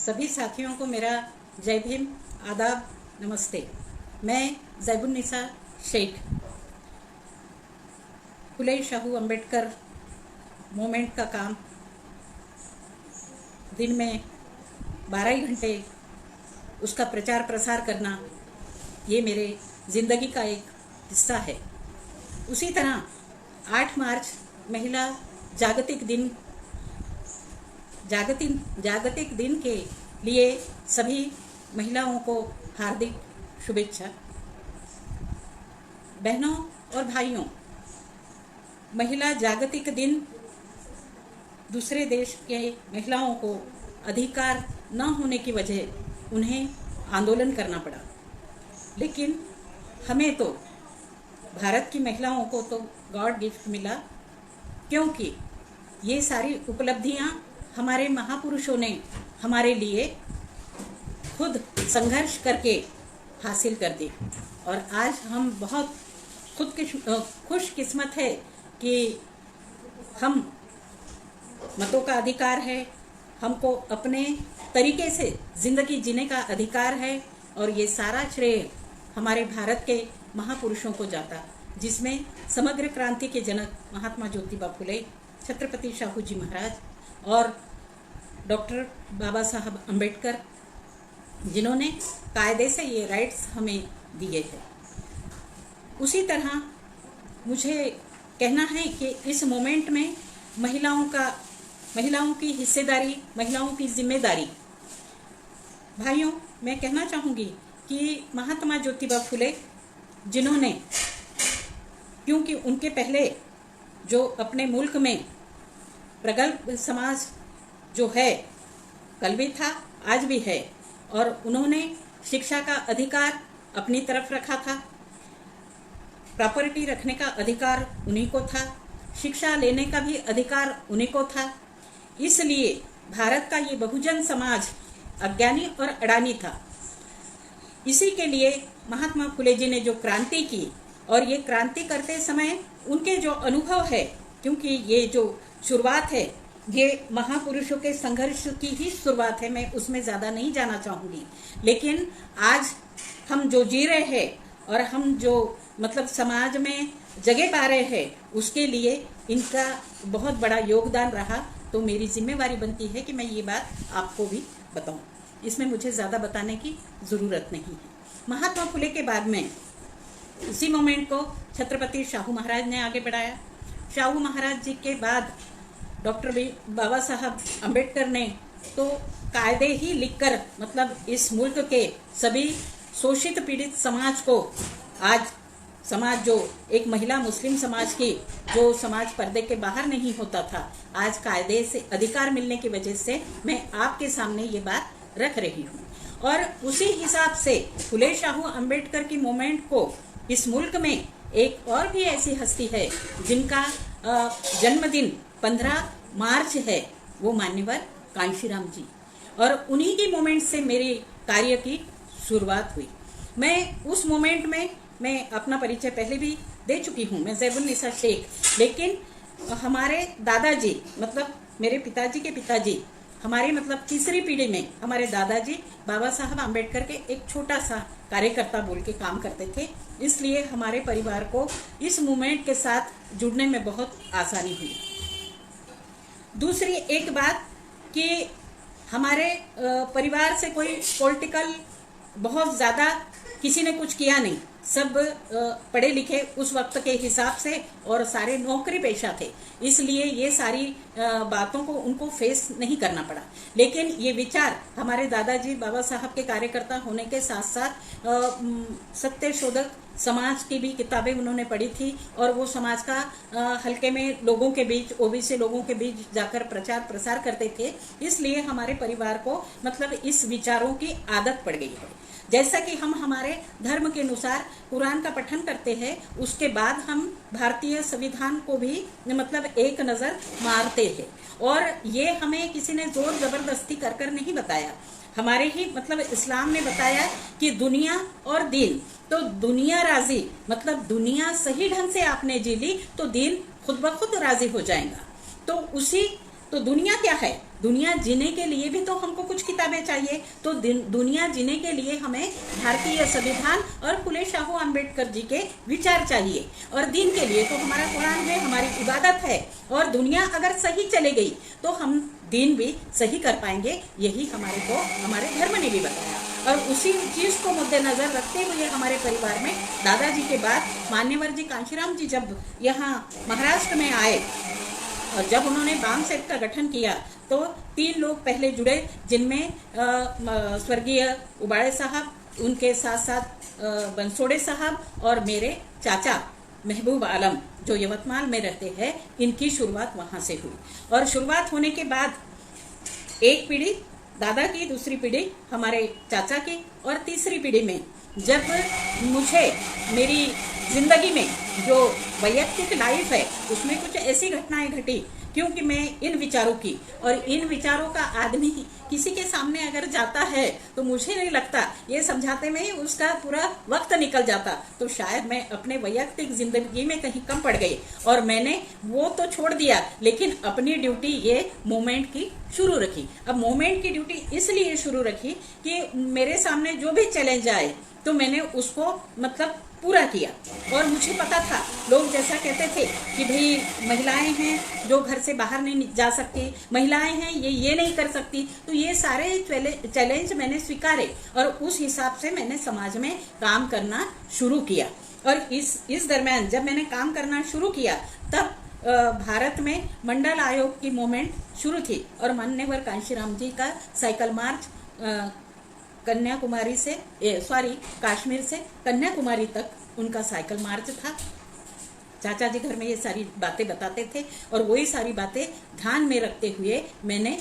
सभी साथियों को मेरा जय भीम, आदाब, नमस्ते। मैं ज़ैबुन्निसा शेख फुले शाहू अम्बेडकर मूवमेंट का काम दिन में 12 ही घंटे उसका प्रचार प्रसार करना, ये मेरे ज़िंदगी का एक हिस्सा है। उसी तरह 8 मार्च महिला जागतिक दिन के लिए सभी महिलाओं को हार्दिक शुभेच्छा। बहनों और भाइयों, महिला जागतिक दिन दूसरे देश के महिलाओं को अधिकार न होने की वजह उन्हें आंदोलन करना पड़ा, लेकिन हमें तो भारत की महिलाओं को तो गॉड गिफ्ट मिला, क्योंकि ये सारी उपलब्धियां हमारे महापुरुषों ने हमारे लिए खुद संघर्ष करके हासिल कर दी। और आज हम बहुत खुशकिस्मत है कि हम मतों का अधिकार है, हमको अपने तरीके से ज़िंदगी जीने का अधिकार है, और ये सारा श्रेय हमारे भारत के महापुरुषों को जाता, जिसमें समग्र क्रांति के जनक महात्मा ज्योतिबा फुले, छत्रपति शाहू जी महाराज और डॉक्टर बाबा साहब अम्बेडकर, जिन्होंने कायदे से ये राइट्स हमें दिए हैं। उसी तरह मुझे कहना है कि इस मोमेंट में महिलाओं की हिस्सेदारी, महिलाओं की जिम्मेदारी। भाइयों, मैं कहना चाहूँगी कि महात्मा ज्योतिबा फुले, जिन्होंने, क्योंकि उनके पहले जो अपने मुल्क में प्रगल्भ समाज जो है, कल भी था आज भी है, और उन्होंने शिक्षा का अधिकार अपनी तरफ रखा था, प्रॉपर्टी रखने का अधिकार उन्हीं को था, शिक्षा लेने का भी अधिकार उन्हीं को था। इसलिए भारत का ये बहुजन समाज अज्ञानी और अडानी था। इसी के लिए महात्मा फुले जी ने जो क्रांति की, और ये क्रांति करते समय उनके जो अनुभव है, क्योंकि ये जो शुरुआत है ये महापुरुषों के संघर्ष की ही शुरुआत है, मैं उसमें ज़्यादा नहीं जाना चाहूँगी। लेकिन आज हम जो जी रहे हैं और हम जो समाज में जगह पा रहे हैं, उसके लिए इनका बहुत बड़ा योगदान रहा। तो मेरी जिम्मेवारी बनती है कि मैं ये बात आपको भी बताऊं। इसमें मुझे ज़्यादा बताने की ज़रूरत नहीं है। महात्मा फुले के बाद में इसी मोमेंट को छत्रपति शाहू महाराज ने आगे बढ़ाया। शाहू महाराज जी के बाद डॉक्टर बाबा साहब अम्बेडकर ने तो कायदे ही लिखकर इस मुल्क के सभी शोषित पीड़ित समाज को, आज समाज जो एक महिला मुस्लिम समाज की, जो समाज पर्दे के बाहर नहीं होता था, आज कायदे से अधिकार मिलने की वजह से मैं आपके सामने ये बात रख रही हूँ। और उसी हिसाब से फुले शाहू अम्बेडकर की मूवमेंट को इस मुल्क में एक और भी ऐसी हस्ती है जिनका जन्मदिन 15 मार्च है, वो मान्यवर कांशीराम जी, और उन्हीं की मूवमेंट से मेरे कार्य की शुरुआत हुई। मैं उस मूवमेंट में मैं अपना परिचय पहले भी दे चुकी हूँ, मैं ज़ैबुन्निसा शेख, लेकिन हमारे दादाजी, मेरे पिताजी के पिताजी, हमारे तीसरी पीढ़ी में हमारे दादाजी बाबा साहब अम्बेडकर के एक छोटा सा कार्यकर्ता बोल के काम करते थे। इसलिए हमारे परिवार को इस मूवमेंट के साथ जुड़ने में बहुत आसानी हुई। दूसरी एक बात कि हमारे परिवार से कोई पॉलिटिकल बहुत ज़्यादा किसी ने कुछ किया नहीं, सब पढ़े लिखे उस वक्त के हिसाब से, और सारे नौकरी पेशा थे, इसलिए ये सारी बातों को उनको फेस नहीं करना पड़ा। लेकिन ये विचार हमारे दादाजी बाबा साहब के कार्यकर्ता होने के साथ साथ सत्य शोधक समाज की भी किताबें उन्होंने पढ़ी थी, और वो समाज का हल्के में लोगों के बीच, ओबीसी लोगों के बीच जाकर प्रचार प्रसार करते थे। इसलिए हमारे परिवार को इस विचारों की आदत पड़ गई है। जैसा कि हम हमारे धर्म के अनुसार कुरान का पठन करते हैं, उसके बाद हम भारतीय संविधान को भी एक नज़र मारते हैं, और ये हमें किसी ने जोर जबरदस्ती कर नहीं बताया। हमारे ही इस्लाम ने बताया कि दुनिया और दीन, तो दुनिया राजी, दुनिया सही ढंग से आपने जी ली तो दीन खुद ब खुद राजी हो जाएगा। तो दुनिया क्या है? दुनिया जीने के लिए भी तो हमको कुछ किताबें चाहिए। तो दुनिया जीने के लिए हमें भारतीय संविधान और फुले शाहू अम्बेडकर जी के विचार चाहिए। और दिन के लिए तो हमारा कुरान है, हमारी इबादत है। और दुनिया अगर सही चले गई तो हम दिन भी सही कर पाएंगे, यही हमारे को हमारे धर्म ने भी बताया। और उसी चीज को मद्देनजर रखते हुए हमारे परिवार में दादाजी के बाद मान्यवर जी कांशीराम जी जब यहाँ महाराष्ट्र में आए और जब उन्होंने बाम सेट का गठन किया तो 3 लोग पहले जुड़े, जिनमें स्वर्गीय उबाड़े साहब, उनके साथ साथ बंसोड़े साहब और मेरे चाचा महबूब आलम जो यवतमाल में रहते हैं। इनकी शुरुआत वहां से हुई। और शुरुआत होने के बाद एक पीढ़ी दादा की, दूसरी पीढ़ी हमारे चाचा की, और तीसरी पीढ़ी में जब मुझे मेरी जिंदगी में जो वैयक्तिक लाइफ है उसमें कुछ ऐसी घटनाएं घटी, क्योंकि मैं इन विचारों की और इन विचारों का आदमी किसी के सामने अगर जाता है तो मुझे नहीं लगता ये समझाते में ही उसका पूरा वक्त निकल जाता। तो शायद मैं अपने वैयक्तिक जिंदगी में कहीं कम पड़ गई और मैंने वो तो छोड़ दिया, लेकिन अपनी ड्यूटी ये मूवमेंट की शुरू रखी। अब मूवमेंट की ड्यूटी इसलिए शुरू रखी कि मेरे सामने जो भी चैलेंज आए तो मैंने उसको मतलब पूरा किया। और मुझे पता था, लोग जैसा कहते थे कि भाई महिलाएं हैं जो घर से बाहर नहीं जा सकती, महिलाएं हैं ये नहीं कर सकती, तो ये सारे चैलेंज मैंने स्वीकारे और उस हिसाब से मैंने समाज में काम करना शुरू किया। और इस दरम्यान जब मैंने काम करना शुरू किया तब भारत में मंडल आयोग की मूवमेंट शुरू थी और मान्यवर कांशीराम जी का साइकिल मार्च कन्याकुमारी से कश्मीर से कन्याकुमारी तक उनका साइकिल मार्च था। चाचा जी घर में ये सारी बातें बताते थे और वही सारी बातें ध्यान में रखते हुए मैंने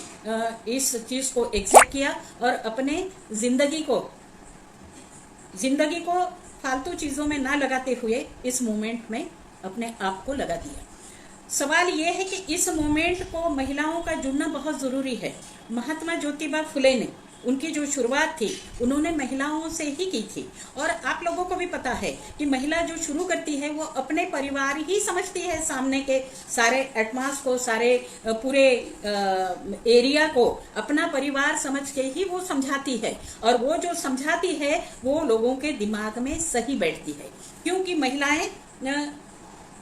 इस चीज को एक्सेप्ट किया और अपने जिंदगी को फालतू चीजों में ना लगाते हुए इस मूवमेंट में अपने आप को लगा दिया। सवाल ये है कि इस मूवमेंट को महिलाओं का जुड़ना बहुत जरूरी है। महात्मा ज्योतिबा फुले ने उनकी जो शुरुआत थी उन्होंने महिलाओं से ही की थी। और आप लोगों को भी पता है कि महिला जो शुरू करती है वो अपने परिवार ही समझती है, सामने के सारे एटमॉस को, सारे पूरे एरिया को अपना परिवार समझ के ही वो समझाती है। और वो जो समझाती है वो लोगों के दिमाग में सही बैठती है, क्योंकि महिलाएं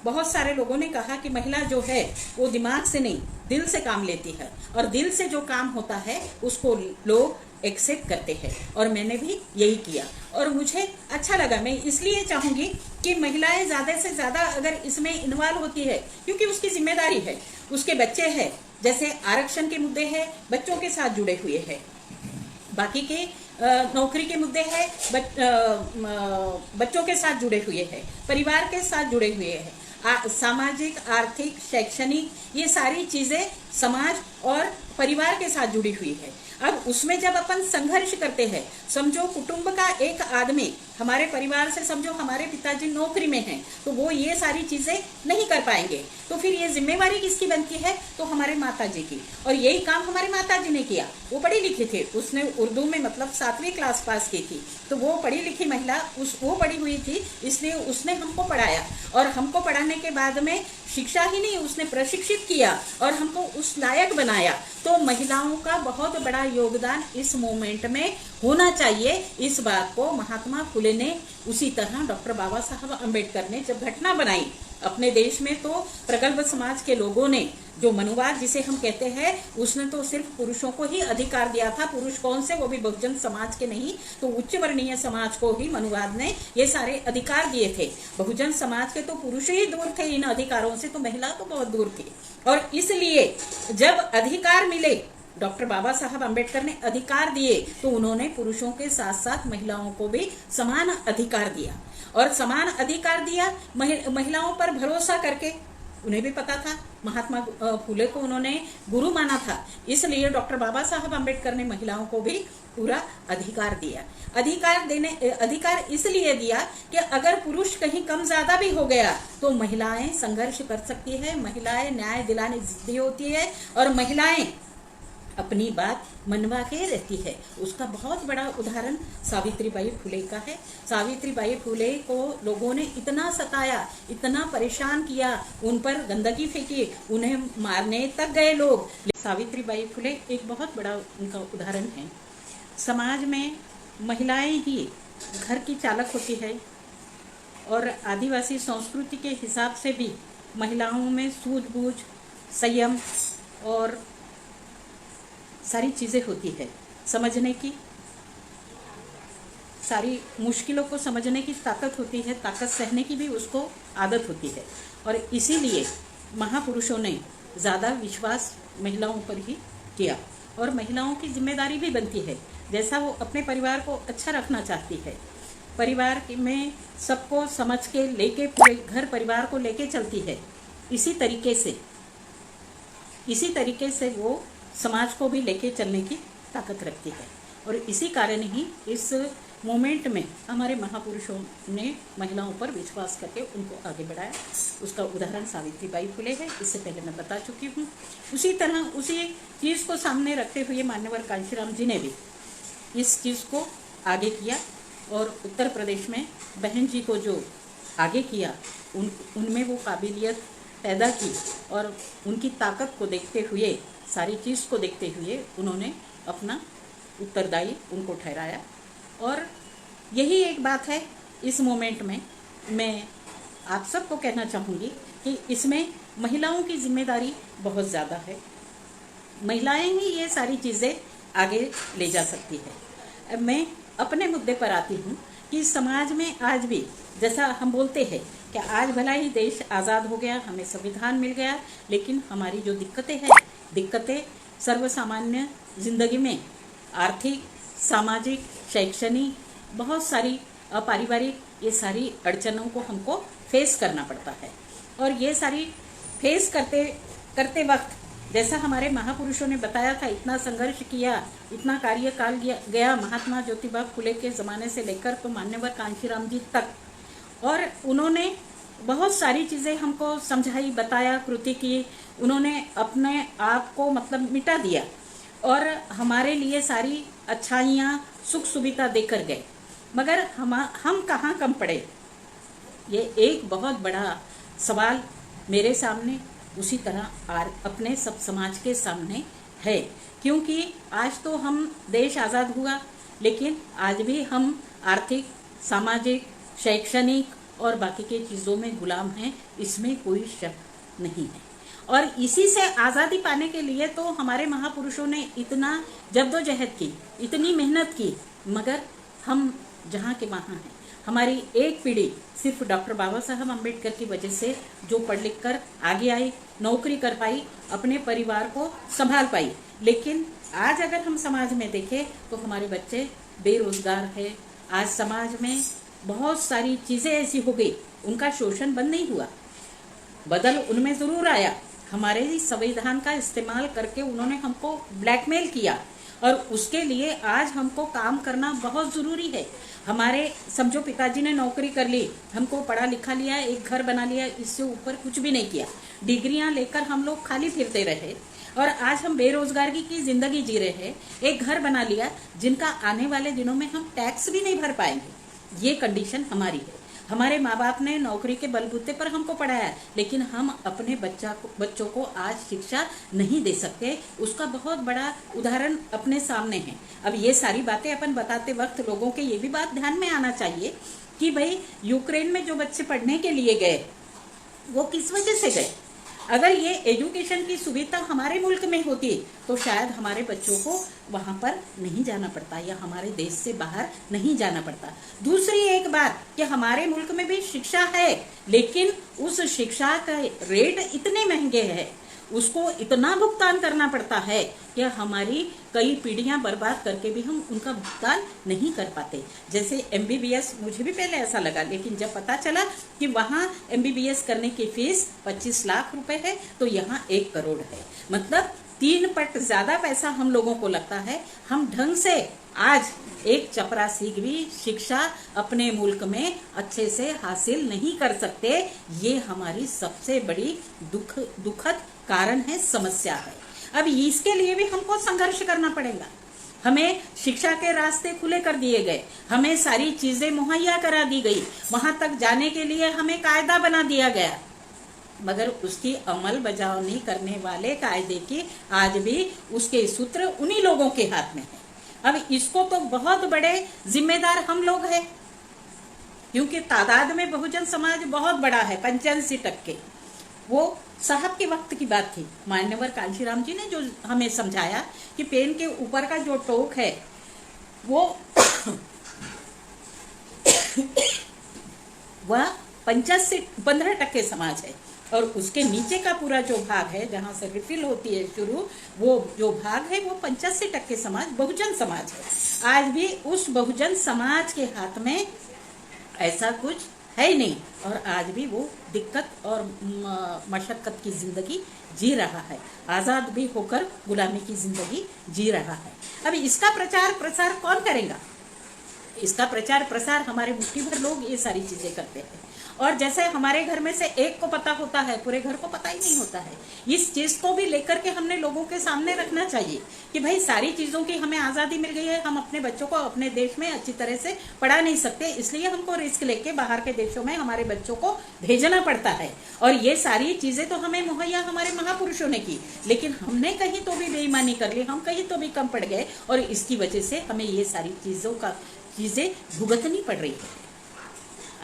बहुत सारे लोगों ने कहा कि महिला जो है वो दिमाग से नहीं दिल से काम लेती है और दिल से जो काम होता है उसको लोग एक्सेप्ट करते हैं। और मैंने भी यही किया और मुझे अच्छा लगा। मैं इसलिए चाहूंगी कि महिलाएं ज्यादा से ज्यादा अगर इसमें इन्वॉल्व होती है, क्योंकि उसकी जिम्मेदारी है, उसके बच्चे हैं, जैसे आरक्षण के मुद्दे हैं बच्चों के साथ जुड़े हुए हैं, बाकी के नौकरी के मुद्दे हैं बच्चों के साथ जुड़े हुए हैं, परिवार के साथ जुड़े हुए हैं, सामाजिक, आर्थिक, शैक्षणिक, ये सारी चीजें समाज और परिवार के साथ जुड़ी हुई है। अब उसमें जब अपन संघर्ष करते हैं, समझो कुटुंब का एक आदमी हमारे परिवार से, समझो हमारे पिताजी नौकरी में हैं, तो वो ये सारी चीजें नहीं कर पाएंगे, तो फिर ये जिम्मेवारी किसकी बनती है? तो हमारे माताजी की। और यही काम हमारी माताजी ने किया। वो पढ़ी लिखी थी, उसने उर्दू में मतलब 7वीं क्लास पास की थी, तो वो पढ़ी लिखी महिला, वो पढ़ी हुई थी, इसलिए उसने हमको पढ़ाया। और हमको पढ़ाने के बाद में शिक्षा ही नहीं, उसने प्रशिक्षित किया और हमको उस लायक बनाया। तो महिलाओं का बहुत बड़ा योगदान इस मूवमेंट में होना चाहिए। इस बात को महात्मा फुले ने, उसी तरह डॉक्टर बाबा साहब अम्बेडकर ने जब घटना बनाई अपने देश में, तो प्रगल्भ समाज के लोगों ने, जो मनुवाद जिसे हम कहते हैं, उसने तो सिर्फ पुरुषों को ही अधिकार दिया था। पुरुष कौन से? वो भी बहुजन समाज के नहीं, तो उच्च वर्णीय समाज को ही मनुवाद ने ये सारे अधिकार दिए थे। बहुजन समाज के तो पुरुष ही दूर थे इन अधिकारों से, तो महिला तो बहुत दूर थी। और इसलिए जब अधिकार मिले, डॉक्टर बाबा साहब अम्बेडकर ने अधिकार दिए, तो उन्होंने पुरुषों के साथ साथ महिलाओं को भी समान अधिकार दिया। और समान अधिकार दिया महिलाओं पर भरोसा करके। उन्हें भी पता था, महात्मा फुले को उन्होंने गुरु माना था, इसलिए डॉक्टर बाबा साहब अम्बेडकर ने महिलाओं को भी पूरा अधिकार दिया। अधिकार इसलिए दिया कि अगर पुरुष कहीं कम ज्यादा भी हो गया तो महिलाएं संघर्ष कर सकती है, महिलाएं न्याय दिलाने जिद्दी होती है और महिलाएं अपनी बात मनवा के रहती है। उसका बहुत बड़ा उदाहरण सावित्रीबाई फुले का है। सावित्रीबाई फुले को लोगों ने इतना सताया, इतना परेशान किया, उन पर गंदगी फेंकी, उन्हें मारने तक गए लोग। सावित्रीबाई फुले एक बहुत बड़ा उनका उदाहरण है। समाज में महिलाएं ही घर की चालक होती है और आदिवासी संस्कृति के हिसाब से भी महिलाओं में सूझबूझ, संयम और सारी चीज़ें होती है, समझने की, सारी मुश्किलों को समझने की ताकत होती है, ताकत सहने की भी उसको आदत होती है। और इसीलिए महापुरुषों ने ज़्यादा विश्वास महिलाओं पर ही किया और महिलाओं की जिम्मेदारी भी बनती है। जैसा वो अपने परिवार को अच्छा रखना चाहती है, परिवार में सबको समझ के लेके पूरे घर परिवार को लेके चलती है, इसी तरीके से वो समाज को भी लेके चलने की ताकत रखती है। और इसी कारण ही इस मोमेंट में हमारे महापुरुषों ने महिलाओं पर विश्वास करके उनको आगे बढ़ाया। उसका उदाहरण सावित्रीबाई फुले है, इससे पहले मैं बता चुकी हूँ। उसी तरह उसी चीज़ को सामने रखते हुए मान्यवर कांशीराम जी ने भी इस चीज़ को आगे किया और उत्तर प्रदेश में बहन जी को जो आगे किया उनमें वो काबिलियत पैदा की और उनकी ताकत को देखते हुए, सारी चीज़ को देखते हुए उन्होंने अपना उत्तरदायी उनको ठहराया। और यही एक बात है, इस मोमेंट में मैं आप सबको कहना चाहूँगी कि इसमें महिलाओं की जिम्मेदारी बहुत ज़्यादा है। महिलाएं ही ये सारी चीज़ें आगे ले जा सकती है। अब मैं अपने मुद्दे पर आती हूँ कि समाज में आज भी, जैसा हम बोलते हैं कि आज भला ही देश आज़ाद हो गया, हमें संविधान मिल गया, लेकिन हमारी जो दिक्कतें सर्वसामान्य ज़िंदगी में आर्थिक, सामाजिक, शैक्षणिक, बहुत सारी पारिवारिक, ये सारी अड़चनों को हमको फेस करना पड़ता है। और ये सारी फेस करते वक्त, जैसा हमारे महापुरुषों ने बताया था, इतना संघर्ष किया, इतना कार्यकाल गया महात्मा ज्योतिबा फुले के ज़माने से लेकर तो मान्यवर कांशीराम जी तक, और उन्होंने बहुत सारी चीज़ें हमको समझाई, बताया, कृति की। उन्होंने अपने आप को मतलब मिटा दिया और हमारे लिए सारी अच्छाइयाँ, सुख सुविधा देकर गए। मगर हम कहाँ कम पड़े, ये एक बहुत बड़ा सवाल मेरे सामने, उसी तरह अपने सब समाज के सामने है। क्योंकि आज तो हम देश आज़ाद हुआ, लेकिन आज भी हम आर्थिक, सामाजिक, शैक्षणिक और बाकी के चीज़ों में गुलाम हैं, इसमें कोई शक नहीं है। और इसी से आज़ादी पाने के लिए तो हमारे महापुरुषों ने इतना जद्दोजहद की, इतनी मेहनत की, मगर हम जहाँ के वहाँ हैं। हमारी एक पीढ़ी सिर्फ डॉक्टर बाबा साहब अम्बेडकर की वजह से जो पढ़ लिख कर आगे आई, नौकरी कर पाई, अपने परिवार को संभाल पाई। लेकिन आज अगर हम समाज में देखें तो हमारे बच्चे बेरोजगार है। आज समाज में बहुत सारी चीज़ें ऐसी हो गई, उनका शोषण बंद नहीं हुआ, बदल उनमें ज़रूर आया। हमारे संविधान का इस्तेमाल करके उन्होंने हमको ब्लैकमेल किया और उसके लिए आज हमको काम करना बहुत ज़रूरी है। हमारे समझो पिताजी ने नौकरी कर ली, हमको पढ़ा लिखा लिया, एक घर बना लिया, इससे ऊपर कुछ भी नहीं किया। डिग्रियां लेकर हम लोग खाली फिरते रहे और आज हम बेरोजगारी की ज़िंदगी जी रहे हैं। एक घर बना लिया जिनका आने वाले दिनों में हम टैक्स भी नहीं भर पाएंगे, ये कंडीशन हमारी है। हमारे माँ बाप ने नौकरी के बलबूते पर हमको पढ़ाया, लेकिन हम अपने बच्चों को आज शिक्षा नहीं दे सकते। उसका बहुत बड़ा उदाहरण अपने सामने है। अब ये सारी बातें अपन बताते वक्त लोगों के ये भी बात ध्यान में आना चाहिए कि भाई यूक्रेन में जो बच्चे पढ़ने के लिए गए वो किस वजह से गए। अगर ये एजुकेशन की सुविधा हमारे मुल्क में होती तो शायद हमारे बच्चों को वहाँ पर नहीं जाना पड़ता या हमारे देश से बाहर नहीं जाना पड़ता। दूसरी एक बात कि हमारे मुल्क में भी शिक्षा है, लेकिन उस शिक्षा का रेट इतने महंगे हैं, उसको इतना भुगतान करना पड़ता है कि हमारी कई पीढ़ियां बर्बाद करके भी हम उनका भुगतान नहीं कर पाते। जैसे MBBS, मुझे भी पहले ऐसा लगा, लेकिन जब पता चला कि वहाँ MBBS करने की फीस 25 लाख रुपए है तो यहाँ 1 करोड़ है, मतलब 3 पट ज़्यादा पैसा हम लोगों को लगता है। हम ढंग से आज एक चपरासी भी शिक्षा अपने मुल्क में अच्छे से हासिल नहीं कर सकते। ये हमारी सबसे बड़ी दुखद कारण है, समस्या है। अब इसके लिए भी हमको संघर्ष करना पड़ेगा। हमें शिक्षा के रास्ते खुले कर दिए गए, हमें सारी चीजें मुहैया करा दी गई, वहां तक जाने के लिए हमें कायदा बना दिया गया, मगर उसकी अमल बजावनी करने वाले कायदे की आज भी उसके सूत्र उन्हीं लोगों के हाथ में है। अब इसको तो बहुत बड़े जिम्मेदार हम लोग हैं, क्योंकि तादाद में बहुजन समाज बहुत बड़ा है, 85%। वो साहब के वक्त की बात थी, मान्यवर कांशीराम जी ने जो हमें समझाया कि पेन के ऊपर का जो टोक है वो वह 15% समाज है, और उसके नीचे का पूरा जो भाग है जहां से रिफिल होती है शुरू, वो जो भाग है वो 85% समाज बहुजन समाज है। आज भी उस बहुजन समाज के हाथ में ऐसा कुछ है ही नहीं, और आज भी वो दिक्कत और मशक्कत की जिंदगी जी रहा है, आजाद भी होकर गुलामी की जिंदगी जी रहा है। अब इसका प्रचार प्रसार कौन करेगा? इसका प्रचार प्रसार हमारे मुट्ठी भर लोग ये सारी चीजें करते हैं, और जैसे हमारे घर में से एक को पता होता है, पूरे घर को पता ही नहीं होता है। इस चीज को भी लेकर के हमने लोगों के सामने रखना चाहिए कि भाई सारी चीजों की हमें आजादी मिल गई है, हम अपने बच्चों को अपने देश में अच्छी तरह से पढ़ा नहीं सकते, इसलिए हमको रिस्क लेके बाहर के देशों में हमारे बच्चों को भेजना पड़ता है। और ये सारी चीजें तो हमें मुहैया हमारे महापुरुषों ने की, लेकिन हमने कहीं तो भी बेईमानी कर ली, हम कहीं तो भी कम पड़ गए, और इसकी वजह से हमें ये सारी चीजें भुगतनी पड़ रही है।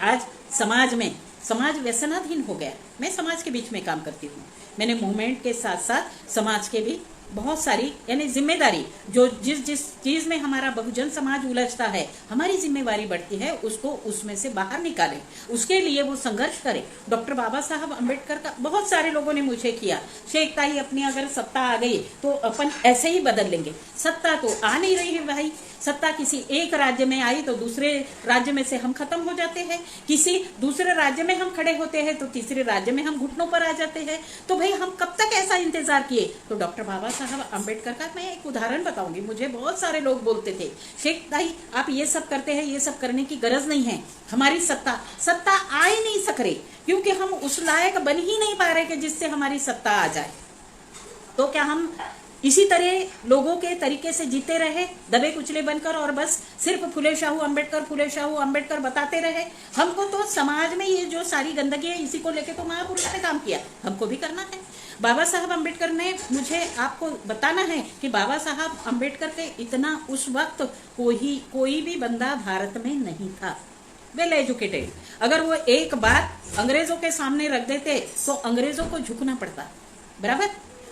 आज समाज व्यसनाधीन हो गया। मैं समाज के बीच में काम करती हूँ, मैंने मूवमेंट के साथ साथ समाज के भी बहुत सारी यानी जिम्मेदारी, जो जिस चीज में हमारा बहुजन समाज उलझता है, हमारी जिम्मेवारी बढ़ती है उसको उसमें से बाहर निकाले, उसके लिए वो संघर्ष करे। डॉक्टर बाबा साहब अम्बेडकर का बहुत सारे लोगों ने मुझे किया, शेख ताई अपनी अगर सत्ता आ गई तो अपन ऐसे ही बदल लेंगे। सत्ता तो आ नहीं रही है भाई, सत्ता किसी एक राज्य में आई तो दूसरे राज्य में से हम खत्म हो जाते हैं, किसी दूसरे राज्य में हम खड़े होते हैं तो तीसरे राज्य में हम घुटनों पर आ जाते हैं। तो भाई हम कब तक ऐसा इंतजार किए? तो डॉक्टर बाबा साहब अम्बेडकर का मैं एक उदाहरण बताऊंगी। मुझे बहुत सारे लोग बोलते थे, शेख भाई आप ये सब करते हैं, ये सब करने की गरज नहीं है, हमारी सत्ता आ ही नहीं सक रही, क्योंकि हम उस लायक बन ही नहीं पा रहे कि जिससे हमारी सत्ता आ जाए। तो क्या हम इसी तरह लोगों के तरीके से जीते रहे, दबे कुचले बनकर, और बस सिर्फ फुले शाहू अम्बेडकर बताते रहे? हमको तो समाज में ये जो सारी गंदगी है इसी को लेके तो महापुरुष ने काम किया, हमको भी करना है। बाबा साहब अम्बेडकर ने, मुझे आपको बताना है कि बाबा साहब अम्बेडकर के इतना उस वक्त कोई भी बंदा भारत में नहीं था वेल एजुकेटेड। अगर वो एक बात अंग्रेजों के सामने रख देते तो अंग्रेजों को झुकना पड़ता, बराबर,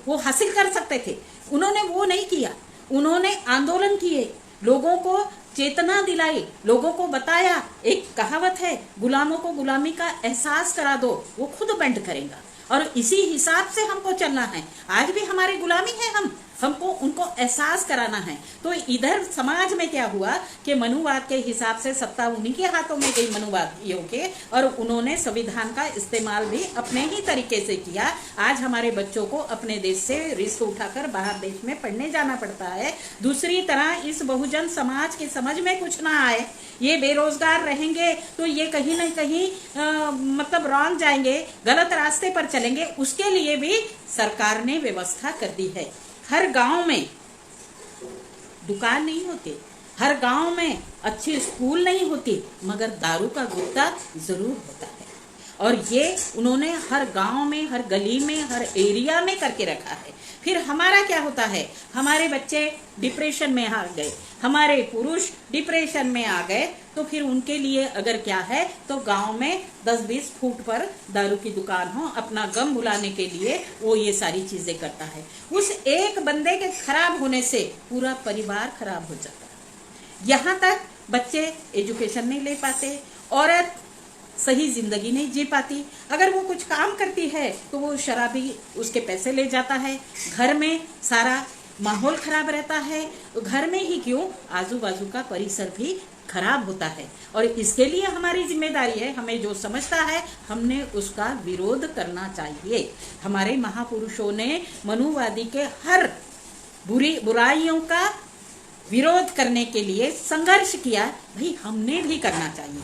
वो हासिल कर सकते थे। उन्होंने वो नहीं किया, उन्होंने आंदोलन किए, लोगों को चेतना दिलाई, लोगों को बताया। एक कहावत है, गुलामों को गुलामी का एहसास करा दो, वो खुद बेंड करेगा, और इसी हिसाब से हमको चलना है। आज भी हमारी गुलामी है, हमको उनको एहसास कराना है। तो इधर समाज में क्या हुआ कि मनुवाद के हिसाब से सत्ता उन्हीं के हाथों में गई, मनुवादियों के, और उन्होंने संविधान का इस्तेमाल भी अपने ही तरीके से किया। आज हमारे बच्चों को अपने देश से रिस्क उठाकर बाहर देश में पढ़ने जाना पड़ता है। दूसरी तरह इस बहुजन समाज के समझ में कुछ ना आए, ये बेरोजगार रहेंगे तो ये कहीं ना कहीं मतलब रॉन्ग जाएंगे, गलत रास्ते पर चलेंगे, उसके लिए भी सरकार ने व्यवस्था कर दी है। हर गांव में दुकान नहीं होती, हर गांव में अच्छी स्कूल नहीं होती, मगर दारू का गुत्ता जरूर होता है। और ये उन्होंने हर गांव में, हर गली में, हर एरिया में करके रखा है। फिर हमारा क्या होता है, हमारे बच्चे डिप्रेशन में आ गए, हमारे पुरुष डिप्रेशन में आ गए, तो फिर उनके लिए अगर क्या है तो गांव में 10-20 फुट पर दारू की दुकान हो, अपना गम भुलाने के लिए वो ये सारी चीजें करता है। उस एक बंदे के खराब होने से पूरा परिवार खराब हो जाता है। यहाँ तक बच्चे एजुकेशन नहीं ले पाते, औरत सही जिंदगी नहीं जी पाती, अगर वो कुछ काम करती है तो वो शराबी उसके पैसे ले जाता है, घर में सारा माहौल खराब रहता है, घर में ही क्यों आजू बाजू का परिसर भी खराब होता है। और इसके लिए हमारी जिम्मेदारी है, हमें जो समझता है हमने उसका विरोध करना चाहिए। हमारे महापुरुषों ने मनुवादी के हर बुराइयों का विरोध करने के लिए संघर्ष किया, भाई हमने भी करना चाहिए।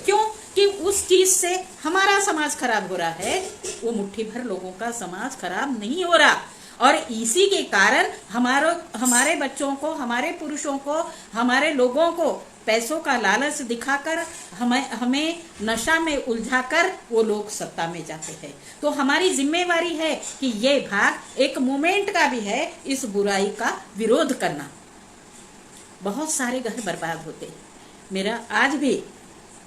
क्यों कि उस चीज से हमारा समाज खराब हो रहा है, वो मुट्ठी भर लोगों का समाज खराब नहीं हो रहा। और इसी के कारण हमारे बच्चों को, हमारे पुरुषों को, हमारे लोगों को पैसों का लालच दिखाकर हमें नशा में उलझाकर वो लोग सत्ता में जाते हैं। तो हमारी जिम्मेवारी है कि ये भाग एक मूवमेंट का भी है, इस बुराई का विरोध करना। बहुत सारे घर बर्बाद होते हैं। मेरा आज भी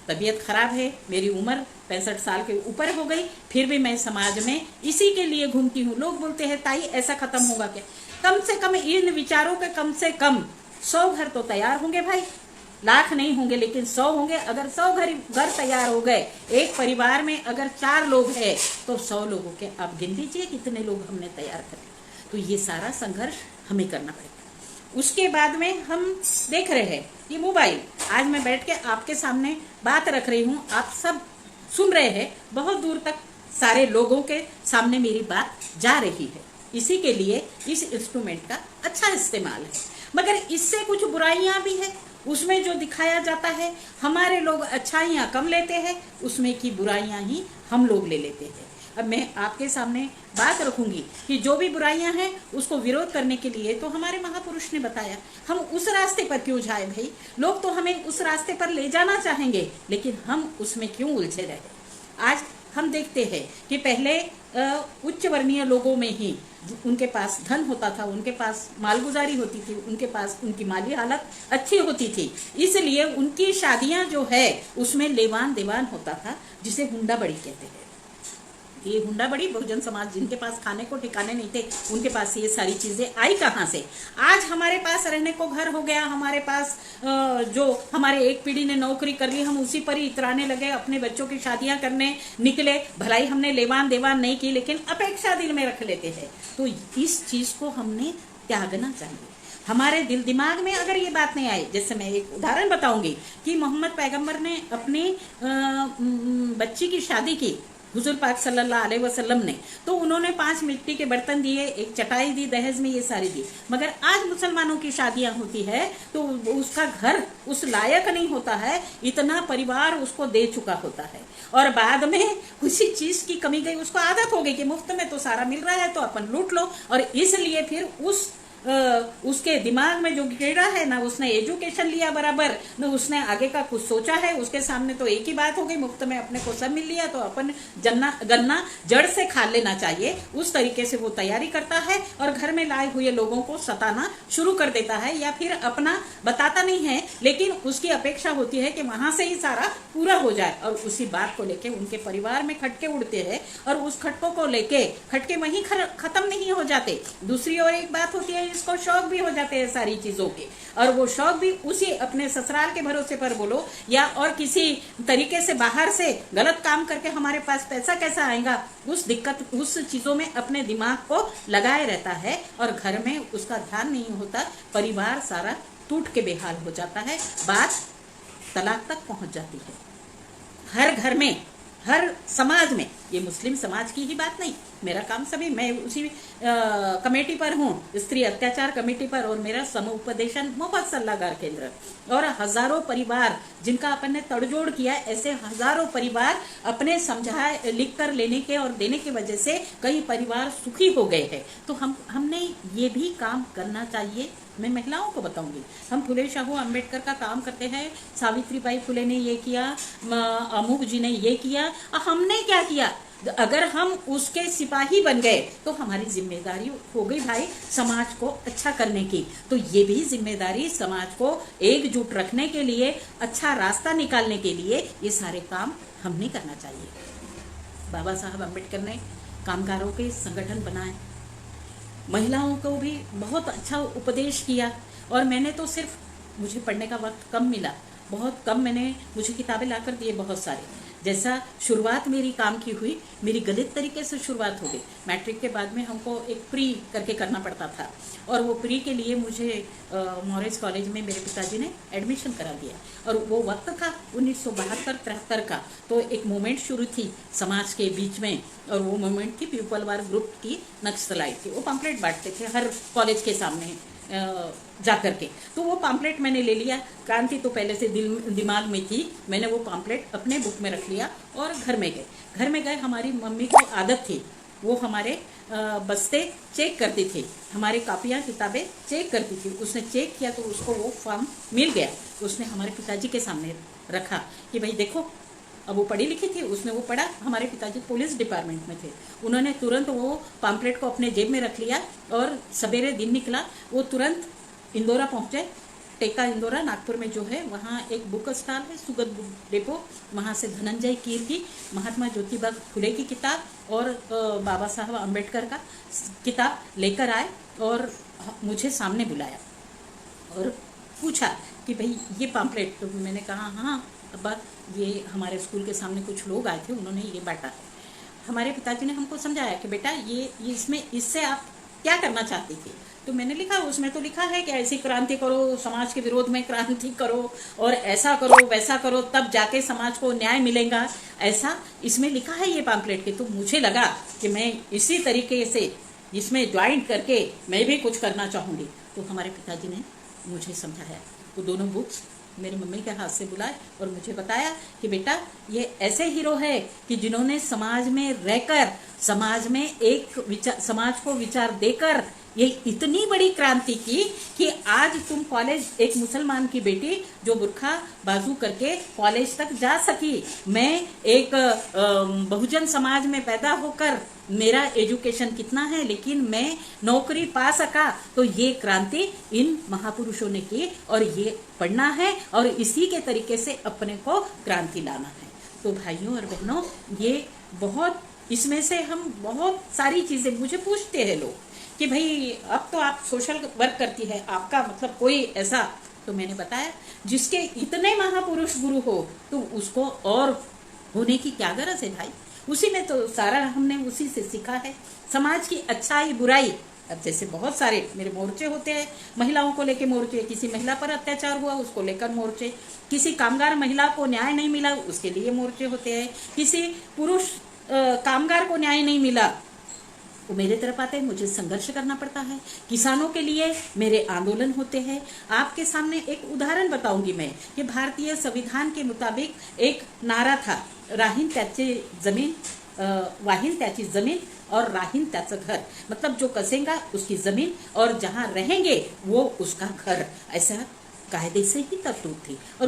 तबीयत खराब है, मेरी उम्र 65 साल के ऊपर हो गई, फिर भी मैं समाज में इसी के लिए घूमती हूँ। लोग बोलते हैं ताई ऐसा खत्म होगा क्या? कम से कम इन विचारों के कम से कम 100 घर तो तैयार होंगे भाई। लाख नहीं होंगे लेकिन 100 होंगे। अगर 100 घर तैयार हो गए, एक परिवार में अगर 4 लोग हैं तो 100 लोगों के आप गिन लीजिए कितने लोग हमने तैयार करे। तो ये सारा संघर्ष हमें करना पड़ेगा। उसके बाद में हम देख रहे हैं ये मोबाइल, आज मैं बैठ के आपके सामने बात रख रही हूँ, आप सब सुन रहे हैं, बहुत दूर तक सारे लोगों के सामने मेरी बात जा रही है। इसी के लिए इस इंस्ट्रूमेंट का अच्छा इस्तेमाल है, मगर इससे कुछ बुराइयां भी है। उसमें जो दिखाया जाता है, हमारे लोग अच्छाइयाँ कम लेते हैं, उसमें की बुराइयां ही हम लोग ले लेते हैं। अब मैं आपके सामने बात रखूंगी कि जो भी बुराइयां हैं उसको विरोध करने के लिए तो हमारे महापुरुष ने बताया। हम उस रास्ते पर क्यों जाए भाई? लोग तो हमें उस रास्ते पर ले जाना चाहेंगे, लेकिन हम उसमें क्यों उलझे रहे? आज हम देखते हैं कि पहले उच्च वर्णीय लोगों में ही उनके पास धन होता था, उनके पास मालगुजारी होती थी, उनके पास उनकी माली हालत अच्छी होती थी, इसलिए उनकी शादियां जो है उसमें लेवान देवान होता था, जिसे हुंडा बड़ी कहते हैं। ये हुंडा बड़ी बहुजन समाज, जिनके पास खाने को ठिकाने नहीं थे, उनके पास ये सारी चीजें आई कहाँ से? आज हमारे पास रहने को घर हो गया, हमारे पास जो हमारे एक पीढ़ी ने नौकरी कर ली, हम उसी पर ही इतराने लगे, अपने बच्चों की शादियां करने निकले। भलाई हमने लेवान देवान नहीं की, लेकिन अपेक्षा दिल में रख लेते हैं। तो इस चीज को हमने त्यागना चाहिए। हमारे दिल दिमाग में अगर ये बात नहीं आई, जैसे मैं एक उदाहरण बताऊंगी कि मोहम्मद पैगंबर ने अपनी बच्ची की शादी की हुजूर पाक सल्लल्लाहु अलैहि वसल्लम ने, तो उन्होंने 5 मिट्टी के बर्तन दिए, एक चटाई दी दहेज में, ये सारी दी। मगर आज मुसलमानों की शादियां होती है तो उसका घर उस लायक नहीं होता है, इतना परिवार उसको दे चुका होता है, और बाद में किसी चीज की कमी गई, उसको आदत हो गई कि मुफ्त में तो सारा मिल रहा है तो अपन लूट लो, और इसलिए फिर उसके दिमाग में जो कीड़ा है ना, उसने एजुकेशन लिया बराबर, न उसने आगे का कुछ सोचा है। उसके सामने तो एक ही बात हो गई, मुफ्त में अपने को सब मिल लिया तो अपन गन्ना जड़ से खा लेना चाहिए। उस तरीके से वो तैयारी करता है और घर में लाए हुए लोगों को सताना शुरू कर देता है, या फिर अपना बताता नहीं है, लेकिन उसकी अपेक्षा होती है कि वहां से ही सारा पूरा हो जाए। और उसी बात को लेके उनके परिवार में खटके उड़ते हैं, और उस खटकों को लेके खटके वहीं खत्म नहीं हो जाते। दूसरी ओर एक बात होती है, इसको शौक भी हो जाते हैं सारी चीजों के, और वो शौक भी उसी अपने ससुराल के भरोसे पर बोलो, या और किसी तरीके से बाहर से गलत काम करके हमारे पास पैसा कैसा आएगा, उस दिक्कत उस चीजों में अपने दिमाग को लगाए रहता है, और घर में उसका ध्यान नहीं होता। परिवार सारा टूट के बेहाल हो जाता है, बात तलाक तक पहुंच जाती है। हर घर में, हर समाज में, ये मुस्लिम समाज की ही बात नहीं, मेरा काम सभी, मैं उसी कमेटी पर हूँ, स्त्री अत्याचार कमेटी पर, और मेरा समुपदेशन मुफ्त सलाहकार केंद्र, और हजारों परिवार जिनका अपन ने तड़जोड़ किया, ऐसे हजारों परिवार अपने समझाए लिख कर लेने के और देने की वजह से कई परिवार सुखी हो गए हैं। तो हमने ये भी काम करना चाहिए। मैं महिलाओं को बताऊंगी, हम फुले शाहू अम्बेडकर का काम करते हैं, सावित्रीबाई फुले ने ये किया, अमुक जी ने ये किया, हमने क्या किया? अगर हम उसके सिपाही बन गए तो हमारी जिम्मेदारी हो गई भाई समाज को अच्छा करने की। तो ये भी जिम्मेदारी समाज को एकजुट रखने के लिए, अच्छा रास्ता निकालने के लिए ये सारे काम हमने करना चाहिए। बाबा साहब अम्बेडकर ने कामगारों के संगठन बनाए, महिलाओं को भी बहुत अच्छा उपदेश किया, और मैंने तो सिर्फ, मुझे पढ़ने का वक्त कम मिला, बहुत कम मैंने, मुझे किताबें लाकर दिए बहुत सारी। जैसा शुरुआत मेरी काम की हुई, मेरी गलत तरीके से शुरुआत हो गई। मैट्रिक के बाद में हमको एक प्री करके करना पड़ता था, और वो प्री के लिए मुझे मॉरिस कॉलेज में मेरे पिताजी ने एडमिशन करा दिया, और वो वक्त था 1972-73 का। तो एक मूवमेंट शुरू थी समाज के बीच में, और वो मूवमेंट थी पीपल वार ग्रुप की नक्सलाइट थी। वो पम्पलेट बांटते थे हर कॉलेज के सामने जाकर के। तो वो पम्पलेट मैंने ले लिया, क्रांति तो पहले से दिमाग में थी, मैंने वो पम्पलेट अपने बुक में रख लिया और घर में गए। हमारी मम्मी को आदत थी, वो हमारे बस्ते चेक करती थी, हमारी कापियाँ किताबें चेक करती थी। उसने चेक किया तो उसको वो फॉर्म मिल गया। उसने हमारे पिताजी के सामने रखा कि भाई देखो। अब वो पढ़ी लिखी थी, उसने वो पढ़ा। हमारे पिताजी पुलिस डिपार्टमेंट में थे। उन्होंने तुरंत वो पम्पलेट को अपने जेब में रख लिया और सवेरे दिन निकला। वो तुरंत इंदौरा पहुँचे। टेका इंदौरा नागपुर में जो है, वहाँ एक बुक स्टॉल है, सुगत बुक डेपो। वहाँ से धनंजय कीर की महात्मा ज्योतिबा फुले की किताब और बाबा साहब अम्बेडकर का किताब लेकर आए और मुझे सामने बुलाया और पूछा कि भाई ये पम्पलेट। तो मैंने कहा हाँ अब्बा, ये हमारे स्कूल के सामने कुछ लोग आए थे, उन्होंने ये बांटा है। हमारे पिताजी ने हमको समझाया कि बेटा ये इसमें इससे आप क्या करना चाहती थी। तो मैंने लिखा, उसमें तो लिखा है कि ऐसी क्रांति करो, समाज के विरोध में क्रांति करो और ऐसा करो वैसा करो, तब जाके समाज को न्याय मिलेगा, ऐसा इसमें लिखा है ये पम्पलेट के। तो मुझे लगा कि मैं इसी तरीके से इसमें ज्वाइन करके मैं भी कुछ करना चाहूँगी। तो हमारे पिताजी ने मुझे समझाया। वो दोनों बुक्स मेरी मम्मी के हाथ से बुलाए और मुझे बताया कि बेटा ये ऐसे हीरो है कि जिन्होंने समाज में रहकर समाज में एक विचार, समाज को विचार देकर ये इतनी बड़ी क्रांति की कि आज तुम कॉलेज, एक मुसलमान की बेटी जो बुरखा बाजू करके कॉलेज तक जा सकी, मैं एक बहुजन समाज में पैदा होकर मेरा एजुकेशन कितना है लेकिन मैं नौकरी पा सका। तो ये क्रांति इन महापुरुषों ने की और ये पढ़ना है और इसी के तरीके से अपने को क्रांति लाना है। तो भाइयों और बहनों, ये बहुत, इसमें से हम बहुत सारी चीजें, मुझे पूछते हैं लोग कि भाई अब तो आप सोशल वर्क करती है, आपका मतलब कोई ऐसा। तो मैंने बताया जिसके इतने महापुरुष गुरु हो तो उसको और होने की क्या गरज है भाई। उसी में तो सारा हमने उसी से सीखा है। समाज की अच्छाई बुराई, अब जैसे बहुत सारे मेरे मोर्चे होते हैं, महिलाओं को लेके मोर्चे, किसी महिला पर अत्याचार हुआ उसको लेकर मोर्चे, किसी कामगार महिला को न्याय नहीं मिला उसके लिए मोर्चे होते हैं, किसी पुरुष कामगार को न्याय नहीं मिला वो मेरे तरफ आते हैं, मुझे संघर्ष करना पड़ता है। किसानों के लिए मेरे आंदोलन होते हैं। आपके सामने एक उदाहरण बताऊंगी मैं कि भारतीय संविधान के मुताबिक एक नारा था, राहीन त्याची जमीन, वाहीन त्याची जमीन और राहीन त्याचं घर, मतलब जो कसेगा उसकी जमीन और जहां रहेंगे वो उसका घर, ऐसा कायदे से ही तरतूब थी। और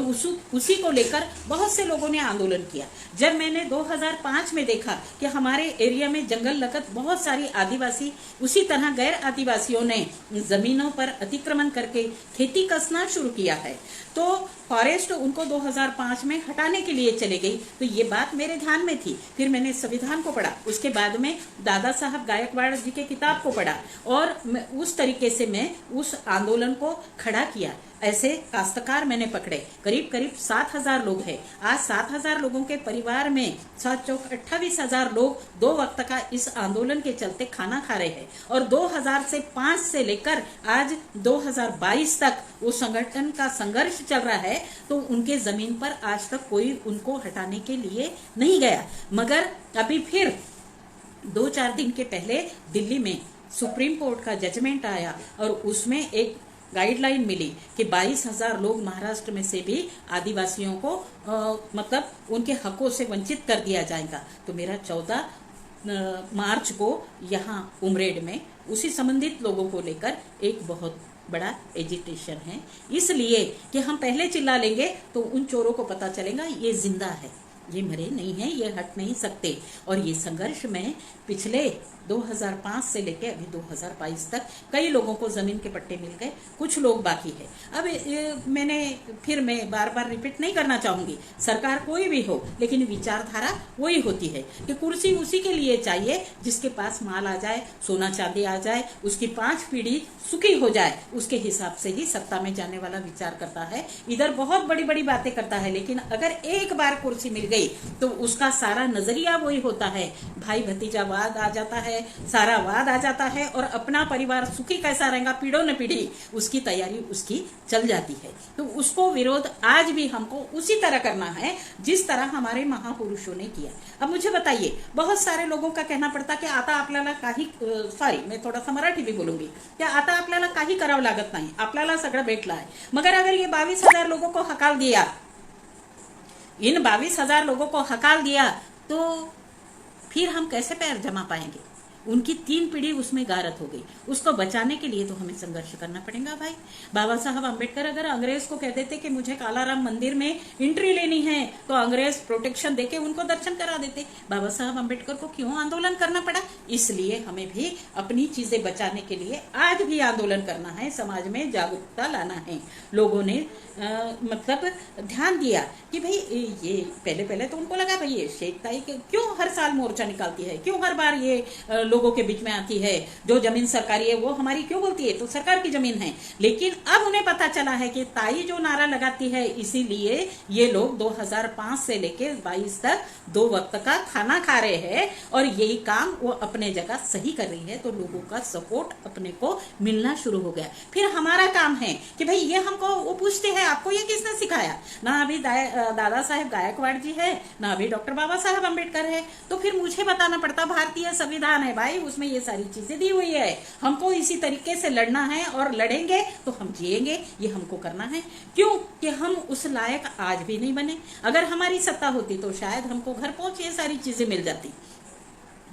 उसी को लेकर बहुत से लोगों ने आंदोलन किया। जब मैंने 2005 में देखा कि हमारे एरिया में जंगल लगत बहुत सारी आदिवासी, उसी तरह गैर आदिवासियों ने जमीनों पर अतिक्रमण करके खेती कसना शुरू किया है, तो फॉरेस्ट उनको 2005 में हटाने के लिए चले गई। तो ये बात मेरे ध्यान में थी। फिर मैंने संविधान को पढ़ा, उसके बाद में दादा साहब गायकवाड़ जी के किताब को पढ़ा और उस तरीके से मैं उस आंदोलन को खड़ा किया। ऐसे काश्तकार मैंने पकड़े, करीब करीब 7,000 लोग हैं। आज 7,000 लोगों के परिवार में 7 चौक 28,000 लोग 2 वक्त का इस आंदोलन के चलते खाना खा रहे हैं। और 2005 से लेकर आज 2022 तक वो संगठन का संघर्ष चल रहा है। तो उनके जमीन पर आज तक कोई उनको हटाने के लिए नहीं गया। मगर अभी फिर 2-4 दिन के पहले दिल्ली में सुप्रीम कोर्ट का जजमेंट आया और उसमें एक गाइडलाइन मिली कि 22,000 लोग महाराष्ट्र में से भी आदिवासियों को मतलब उनके हकों से वंचित कर दिया जाएगा। तो मेरा 14 मार्च को यहाँ उमरेड में उसी संबंधित लोगों को लेकर एक बहुत बड़ा एजिटेशन है, इसलिए कि हम पहले चिल्ला लेंगे तो उन चोरों को पता चलेगा ये जिंदा है, ये मरे नहीं है, ये हट नहीं सकते। और ये संघर्ष में पिछले 2005 से लेकर अभी 2022 तक कई लोगों को जमीन के पट्टे मिल गए, कुछ लोग बाकी है। अब मैं बार बार रिपीट नहीं करना चाहूंगी, सरकार कोई भी हो लेकिन विचारधारा वही होती है कि कुर्सी उसी के लिए चाहिए जिसके पास माल आ जाए, सोना चांदी आ जाए, उसकी 5 पीढ़ी सुखी हो जाए, उसके हिसाब से ही सत्ता में जाने वाला विचार करता है। इधर बहुत बड़ी बड़ी बातें करता है, लेकिन अगर एक बार कुर्सी मिल गई तो उसका सारा नजरिया वही होता है, भाई भतीजावाद आ जाता है, सारा वाद आ जाता है और अपना परिवार सुखी कैसा रहेगा पीढ़ों न पीढ़ी, उसकी तैयारी उसकी चल जाती है। तो उसको विरोध आज भी हमको उसी तरह करना है जिस तरह हमारे महापुरुषों ने किया। अब मुझे बताइए, बहुत सारे लोगों का कहना पड़ता कि आता आपल्याला काही, सॉरी मैं थोड़ा सा मराठी भी बोलूंगी, कि आता आपल्याला काही करावं लागत नाही, आपल्याला सगळं भेटलं आहे। मगर अगर ये 22,000 लोगों को हकाल दिया, इन 22,000 लोगों को हकाल दिया तो फिर हम कैसे पैर जमा पाएंगे? उनकी 3 पीढ़ी उसमें गारत हो गई। उसको बचाने के लिए तो हमें संघर्ष करना पड़ेगा भाई। बाबा साहब अम्बेडकर अगर अंग्रेज को कह देते कि मुझे कालाराम मंदिर में एंट्री लेनी है, तो अंग्रेज प्रोटेक्शन देके उनको दर्शन करा देते। बाबा साहब अम्बेडकर को क्यों आंदोलन करना पड़ा? इसलिए हमें भी अपनी चीजें बचाने के लिए आज भी आंदोलन करना है, समाज में जागरूकता लाना है। लोगों ने मतलब ध्यान दिया कि भाई ये पहले तो उनको लगा भाई ये शेख ताई क्यों हर साल मोर्चा निकालती है, क्यों हर बार ये लोगों के बीच में आती है, जो जमीन सरकारी है वो हमारी क्यों बोलती है, तो सरकार की जमीन है। लेकिन अब उन्हें पता चला है कि ताई जो नारा लगाती है, इसीलिए ये लोग 2005 से लेके 22 तक 2 वक्त का खाना खा रहे हैं और यही काम वो अपने जगह सही कर रही है। तो लोगों का सपोर्ट अपने को मिलना शुरू हो गया। फिर हमारा काम है कि भाई ये हमको वो पूछते हैं आपको ये किसने सिखाया? ना अभी दादा साहेब गायकवाड़ जी है, ना अभी डॉक्टर बाबा साहेब अम्बेडकर है। तो फिर मुझे बताना पड़ता भारतीय संविधान है भाई, उसमें ये सारी चीजें दी हुई है, हमको इसी तरीके से लड़ना है और लड़ेंगे तो हम जिएंगे, ये हमको करना है। क्यों कि हम उस लायक आज भी नहीं बने। अगर हमारी सत्ता होती तो शायद हमको घर पहुंच ये सारी चीजें मिल जाती।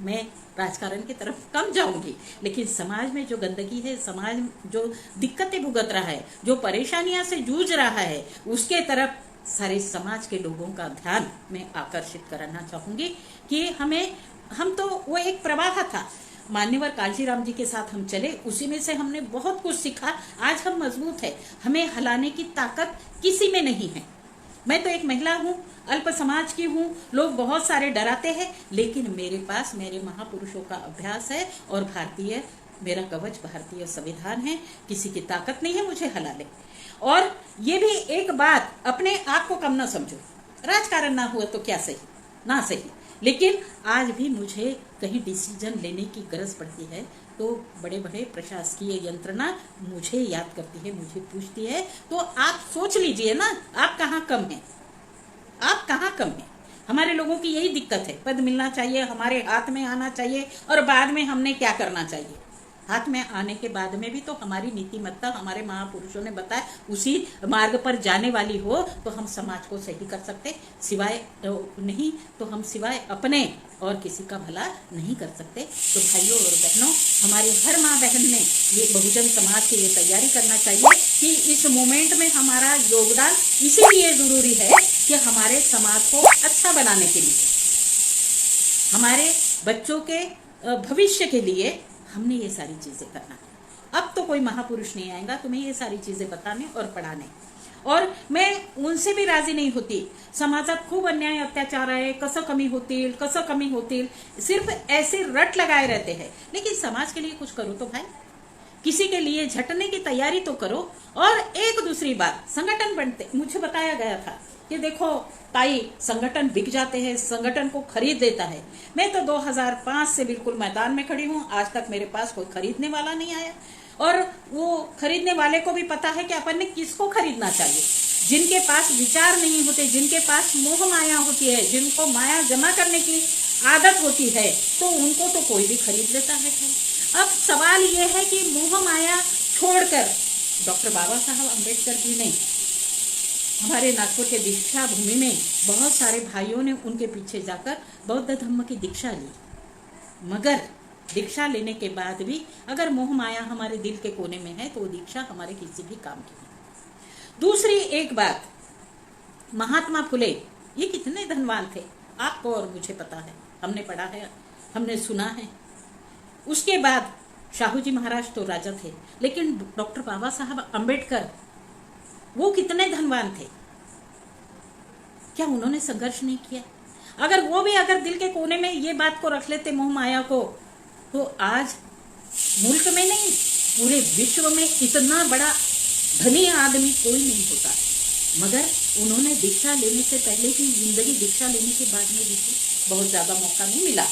मैं राजकारण की तरफ कम जाऊंगी, लेकिन समाज में जो गंदगी है, समाज जो दिक्कतें भुगत रहा है, जो परेशानियां से जूझ रहा है, उसके तरफ सारे समाज के लोगों का ध्यान मैं आकर्षित करना चाहूंगी कि हम तो वो एक प्रवाह था, मान्यवर कांशीराम जी के साथ हम चले, उसी में से हमने बहुत कुछ सीखा। आज हम मजबूत है, हमें हिलाने की ताकत किसी में नहीं है। मैं तो एक महिला हूँ, अल्प समाज की हूँ, लोग बहुत सारे डराते हैं, लेकिन मेरे पास मेरे महापुरुषों का अभ्यास है और भारतीय मेरा कवच भारतीय संविधान है, किसी की ताकत नहीं है मुझे हिला ले। और ये भी एक बात, अपने आप को कम ना समझो, राजकारण ना हुआ तो क्या सही ना सही, लेकिन आज भी मुझे कहीं डिसीजन लेने की गरज पड़ती है तो बड़े बड़े प्रशासकीय यंत्रणा मुझे याद करती है, मुझे पूछती है। तो आप सोच लीजिए ना, आप कहाँ कम हैं, आप कहाँ कम हैं। हमारे लोगों की यही दिक्कत है, पद मिलना चाहिए, हमारे हाथ में आना चाहिए और बाद में हमने क्या करना चाहिए। हाथ में आने के बाद में भी तो हमारी नीतिमत्ता हमारे महापुरुषों ने बताया उसी मार्ग पर जाने वाली हो तो हम समाज को सही कर सकते, सिवाय नहीं तो हम सिवाय अपने और किसी का भला नहीं कर सकते। तो भाइयों और बहनों, हमारे हर माँ बहन ने ये बहुजन समाज की ये तैयारी करना चाहिए कि इस मोमेंट में हमारा योगदान इसीलिए जरूरी है कि हमारे समाज को अच्छा बनाने के लिए, हमारे बच्चों के भविष्य के लिए हमने ये सारी चीजें करना है। अब तो कोई महापुरुष नहीं आएगा तुम्हें ये सारी चीजें बताने और पढ़ाने, और मैं उनसे भी राजी नहीं होती। समाजात खूप अन्याय अत्याचार आहे, कसं कमी होतील, सिर्फ ऐसे रट लगाए रहते हैं। लेकिन समाज के लिए कुछ करो तो भाई, किसी के लिए झटने की तैयारी तो करो। और एक दूसरी बात, संगठन बनते, मुझे बताया गया था कि देखो ताई संगठन बिक जाते हैं, संगठन को खरीद देता है। मैं तो 2005 से बिल्कुल मैदान में खड़ी हूँ, आज तक मेरे पास कोई खरीदने वाला नहीं आया। और वो खरीदने वाले को भी पता है कि अपन ने किसको खरीदना चाहिए। जिनके पास विचार नहीं होते, जिनके पास मोह माया होती है, जिनको माया जमा करने की आदत होती है, तो उनको तो कोई भी खरीद लेता है। अब सवाल ये है कि मोह माया छोड़कर डॉक्टर बाबा साहब अम्बेडकर जी ने हमारे नागपुर के दीक्षा भूमि में बहुत सारे भाइयों ने उनके पीछे जाकर बौद्ध धर्म की दीक्षा ली, मगर दीक्षा लेने के बाद भी अगर मोह माया हमारे दिल के कोने में है तो वो दीक्षा हमारे किसी भी काम की नहीं। दूसरी एक बात, महात्मा फुले ये कितने धनवान थे, आपको और मुझे पता है, हमने पढ़ा है, हमने सुना है। उसके बाद शाहू जी महाराज तो राजा थे, लेकिन डॉक्टर बाबा साहब अम्बेडकर वो कितने धनवान थे, क्या उन्होंने संघर्ष नहीं किया? अगर वो भी अगर दिल के कोने में ये बात को रख लेते मोह माया को, तो आज मुल्क में नहीं पूरे विश्व में इतना बड़ा धनी आदमी कोई नहीं होता। मगर उन्होंने दीक्षा लेने से पहले की जिंदगी दीक्षा लेने के बाद में भी बहुत ज्यादा मौका नहीं मिला,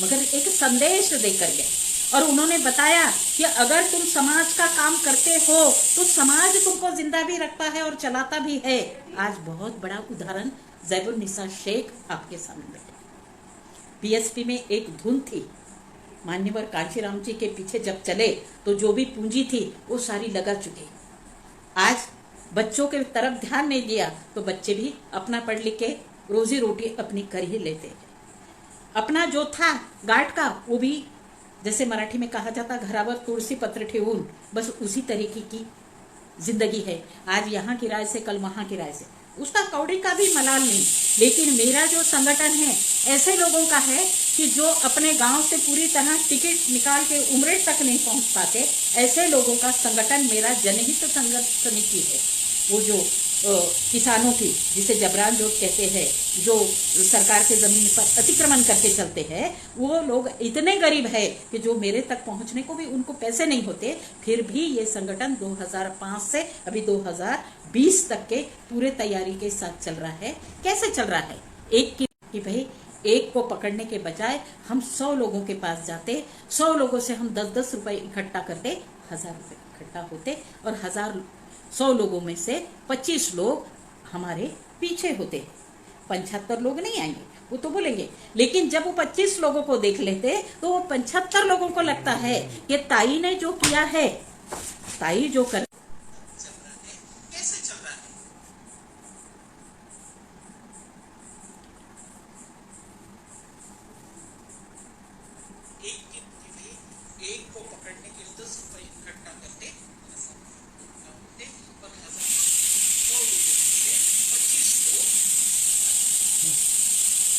मगर एक संदेश देकर गए और उन्होंने बताया कि अगर तुम समाज का काम करते हो तो समाज तुमको जिंदा भी रखता है और चलाता भी है। आज बहुत बड़ा उदाहरण ज़ैबुन्निसा शेख आपके सामने बैठे। पीएसपी में एक धुन थी, मान्यवर कांशीराम जी के पीछे जब चले तो जो भी पूंजी थी वो सारी लगा चुके। आज बच्चों के तरफ ध्यान नहीं दिया तो बच्चे भी अपना पढ़ लिख के रोजी रोटी अपनी कर ही लेते हैं। अपना जो था गार्ड का वो भी जैसे मराठी में कहा जाता घरावर तुळसी पत्र ठेवून, बस उसी तरीके की जिंदगी है। आज यहाँ की राय से कल वहाँ की राय से, उसका कौड़ी का भी मलाल नहीं। लेकिन मेरा जो संगठन है ऐसे लोगों का है कि जो अपने गांव से पूरी तरह टिकट निकाल के उमरेड तक नहीं पहुंच पाते, ऐसे लोगों का संगठन मेरा जनहित संघर्ष समिति है। वो जो किसानों की, जिसे जबरान जोत कहते हैं, जो सरकार के जमीन पर अतिक्रमण करके चलते हैं, वो लोग इतने गरीब है कि जो मेरे तक पहुंचने को भी उनको पैसे नहीं होते, फिर भी ये संगठन 2005 से अभी 2020 तक के पूरे तैयारी के साथ चल रहा है। कैसे चल रहा है? एक कि भाई एक को पकड़ने के बजाय हम 100 लोगों के पास जाते, 100 लोगों से हम 10-10 रुपए इकट्ठा करते, 1000 रुपए इकट्ठा होते, और 100 लोगों में से 25 लोग हमारे पीछे होते। 75 लोग नहीं आएंगे, वो तो बोलेंगे, लेकिन जब वो 25 लोगों को देख लेते तो वो 75 लोगों को लगता है कि ताई ने जो किया है, ताई जो कर कैसे चल रहा है। एक को पकड़ने के लिए 10 रुपए इकट्ठा करते,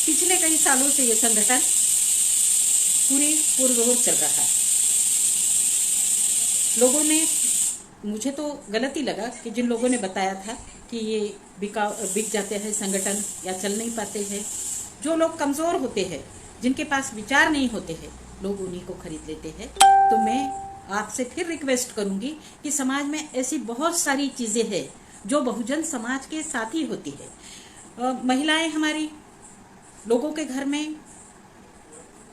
पिछले कई सालों से ये संगठन पूरी पुरजोर चल रहा है। लोगों ने, मुझे तो गलत ही लगा कि जिन लोगों ने बताया था कि ये बिक जाते हैं संगठन या चल नहीं पाते हैं, जो लोग कमज़ोर होते हैं, जिनके पास विचार नहीं होते हैं, लोग उन्हीं को खरीद लेते हैं। तो मैं आपसे फिर रिक्वेस्ट करूंगी कि समाज में ऐसी बहुत सारी चीज़ें हैं जो बहुजन समाज के साथ ही होती है। महिलाएं हमारी लोगों के घर में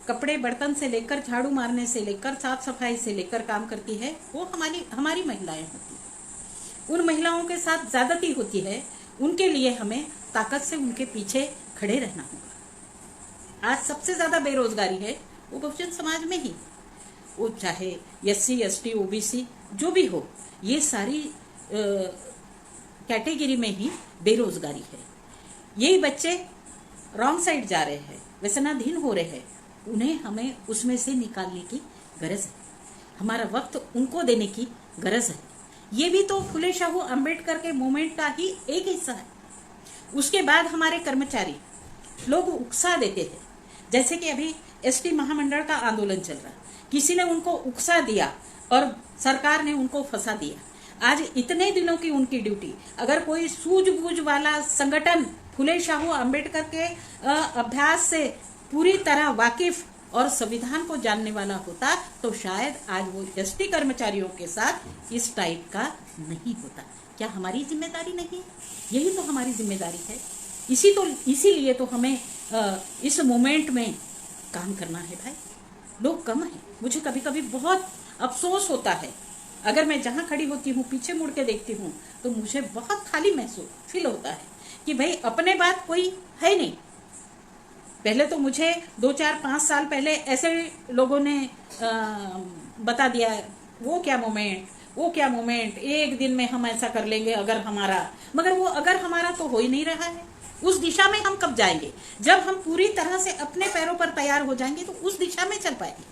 कपड़े बर्तन से लेकर, झाड़ू मारने से लेकर, साफ सफाई से लेकर काम करती है, वो हमारी महिलाएं होती हैं। उन महिलाओं के साथ ज्यादती होती है, उनके लिए हमें ताकत से उनके पीछे खड़े रहना होगा। आज सबसे ज्यादा बेरोजगारी है वो बहुजन समाज में ही, वो चाहे SC ST OBC जो भी हो, ये सारी कैटेगरी में ही बेरोजगारी है। यही बच्चे रॉन्ग साइड जा रहे हैं, व्यसनाधीन हो रहे हैं, उन्हें हमें उसमें से निकालने की गरज है। हमारा वक्त उनको देने की गरज है। ये भी तो फुले शाहू अंबेडकर के मूवमेंट का ही एक हिस्सा है। उसके बाद हमारे कर्मचारी लोग उकसा देते हैं, जैसे कि अभी ST महामंडल का आंदोलन चल रहा है, किसी ने उनको उकसा दिया और सरकार ने उनको फंसा दिया। आज इतने दिनों की उनकी ड्यूटी, अगर कोई सूझबूझ वाला संगठन फुले शाहू अंबेडकर के अभ्यास से पूरी तरह वाकिफ और संविधान को जानने वाला होता तो शायद आज वो ST कर्मचारियों के साथ इस टाइप का नहीं होता। क्या हमारी जिम्मेदारी नहीं है? यही तो हमारी जिम्मेदारी है। इसीलिए तो हमें इस मोमेंट में काम करना है भाई। लोग कम हैं। मुझे कभी कभी बहुत अफसोस होता है, अगर मैं जहाँ खड़ी होती हूँ पीछे मुड़ के देखती हूँ तो मुझे बहुत खाली महसूस फील होता है कि भाई अपने बात कोई है नहीं। पहले तो मुझे 2-4-5 साल पहले ऐसे लोगों ने बता दिया, वो क्या मोमेंट, एक दिन में हम ऐसा कर लेंगे अगर हमारा, मगर वो अगर हमारा तो हो ही नहीं रहा है। उस दिशा में हम कब जाएंगे? जब हम पूरी तरह से अपने पैरों पर तैयार हो जाएंगे तो उस दिशा में चल पाएंगे।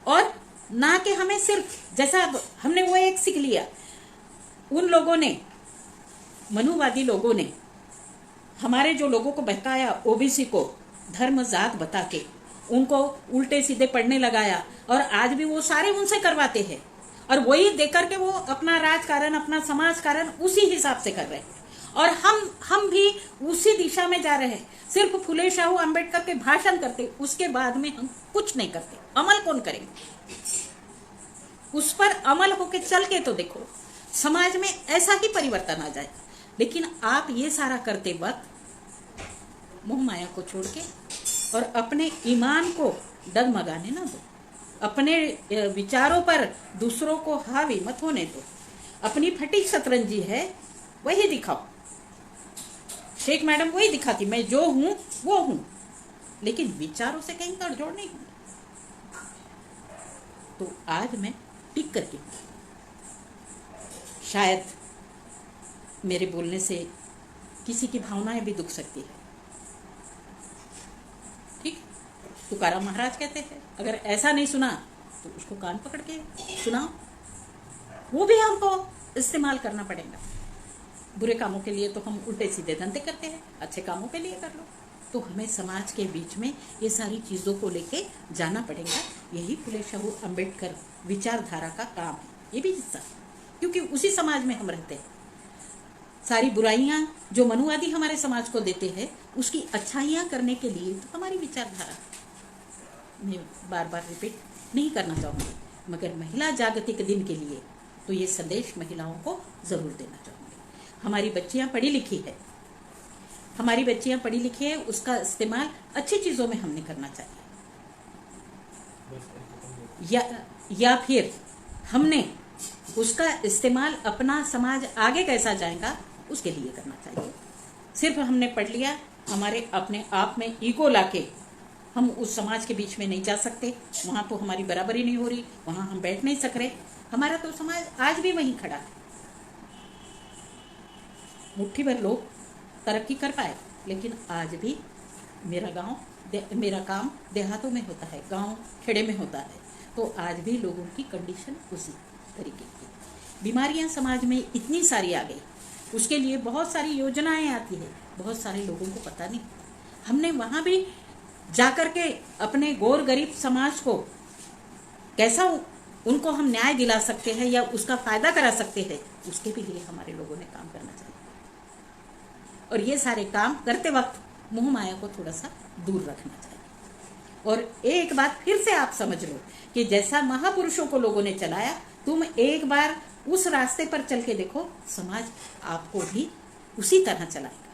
और ना कि हमें सिर्फ, जैसा हमने वो एक सीख लिया, उन लोगों ने, मनुवादी लोगों ने हमारे जो लोगों को बहकाया, OBC को धर्म जात बता के उनको उल्टे सीधे पढ़ने लगाया, और आज भी वो सारे उनसे करवाते हैं, और वही देकर के वो अपना राजकारण, अपना समाजकारण उसी हिसाब से कर रहे हैं। और हम भी उसी दिशा में जा रहे हैं। सिर्फ फुले शाहू अंबेडकर के भाषण करते, उसके बाद में हम कुछ नहीं करते। अमल कौन करेंगे? उस पर अमल होके चल के तो देखो, समाज में ऐसा ही परिवर्तन आ जाए। लेकिन आप ये सारा करते वक्त मोह माया को छोड़ के और अपने ईमान को डगमगाने ना दो, अपने विचारों पर दूसरों को हावी मत होने दो। अपनी फटी शतरंजी है वही दिखाओ। शेख मैडम वही दिखाती, मैं जो हूं वो हूं, लेकिन विचारों से कहीं तड़जोड़ नहीं हुई। तो आज मैं टिक करके, शायद मेरे बोलने से किसी की भावनाएं भी दुख सकती है, ठीक, तुकाराम महाराज कहते हैं, अगर ऐसा नहीं सुना तो उसको कान पकड़ के सुनाओ। वो भी हमको इस्तेमाल करना पड़ेगा। बुरे कामों के लिए तो हम उल्टे सीधे धंधे करते हैं, अच्छे कामों के लिए कर लो। तो हमें समाज के बीच में ये सारी चीज़ों को लेके जाना पड़ेगा। यही फुले शाहू अम्बेडकर विचारधारा का काम है, ये भी हिस्सा, क्योंकि उसी समाज में हम रहते हैं। सारी बुराइयां जो मनुवादी हमारे समाज को देते हैं, उसकी अच्छाइयां करने के लिए तो हमारी विचारधारा, मैं बार बार रिपीट नहीं करना चाहूँगी, मगर महिला जागतिक दिन के लिए तो ये संदेश महिलाओं को ज़रूर देना चाहूँगी। हमारी बच्चियाँ पढ़ी लिखी है, हमारी बच्चियाँ पढ़ी लिखी है, उसका इस्तेमाल अच्छी चीज़ों में हमने करना चाहिए, या फिर हमने उसका इस्तेमाल अपना समाज आगे कैसा जाएगा उसके लिए करना चाहिए। सिर्फ हमने पढ़ लिया, हमारे अपने आप में ईगो लाके हम उस समाज के बीच में नहीं जा सकते, वहाँ तो हमारी बराबरी नहीं हो रही, वहाँ हम बैठ नहीं सक रहे। हमारा तो समाज आज भी वहीं खड़ा है। मुट्ठी भर लोग तरक्की कर पाए, लेकिन आज भी मेरा काम देहातों में होता है, गांव खेड़े में होता है। तो आज भी लोगों की कंडीशन उसी तरीके की। बीमारियां समाज में इतनी सारी आ गई, उसके लिए बहुत सारी योजनाएं आती है, बहुत सारे लोगों को पता नहीं। हमने वहाँ भी जाकर के अपने गौर गरीब समाज को कैसा उनको हम न्याय दिला सकते हैं या उसका फायदा करा सकते हैं, उसके भी लिए हमारे लोगों ने काम करना चाहिए। और ये सारे काम करते वक्त मोह माया को थोड़ा सा दूर रखना चाहिए। और एक बात फिर से आप समझ लो कि जैसा महापुरुषों को लोगों ने चलाया, तुम एक बार उस रास्ते पर चल के देखो, समाज आपको भी उसी तरह चलाएगा।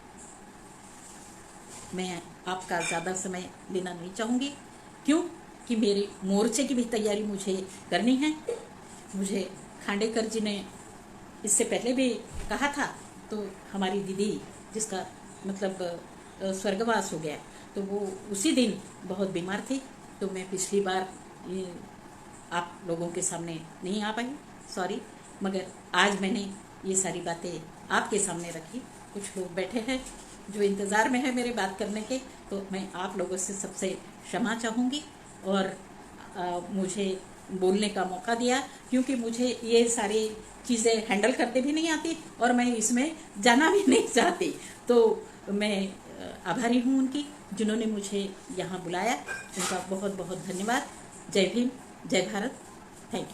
मैं आपका ज़्यादा समय लेना नहीं चाहूँगी, क्यों कि मेरे मोर्चे की भी तैयारी मुझे करनी है। मुझे खांडेकर जी ने इससे पहले भी कहा था, तो हमारी दीदी जिसका मतलब स्वर्गवास हो गया, तो वो उसी दिन बहुत बीमार थी, तो मैं पिछली बार आप लोगों के सामने नहीं आ पाई, सॉरी। मगर आज मैंने ये सारी बातें आपके सामने रखी। कुछ लोग बैठे हैं जो इंतज़ार में है मेरे बात करने के, तो मैं आप लोगों से सबसे क्षमा चाहूँगी और मुझे बोलने का मौका दिया, क्योंकि मुझे ये सारी चीज़ें हैंडल करते भी नहीं आती और मैं इसमें जाना भी नहीं चाहती। तो मैं आभारी हूँ उनकी, जिन्होंने मुझे यहाँ बुलाया। उनका बहुत बहुत धन्यवाद। जय भीम, जय भारत, थैंक यू।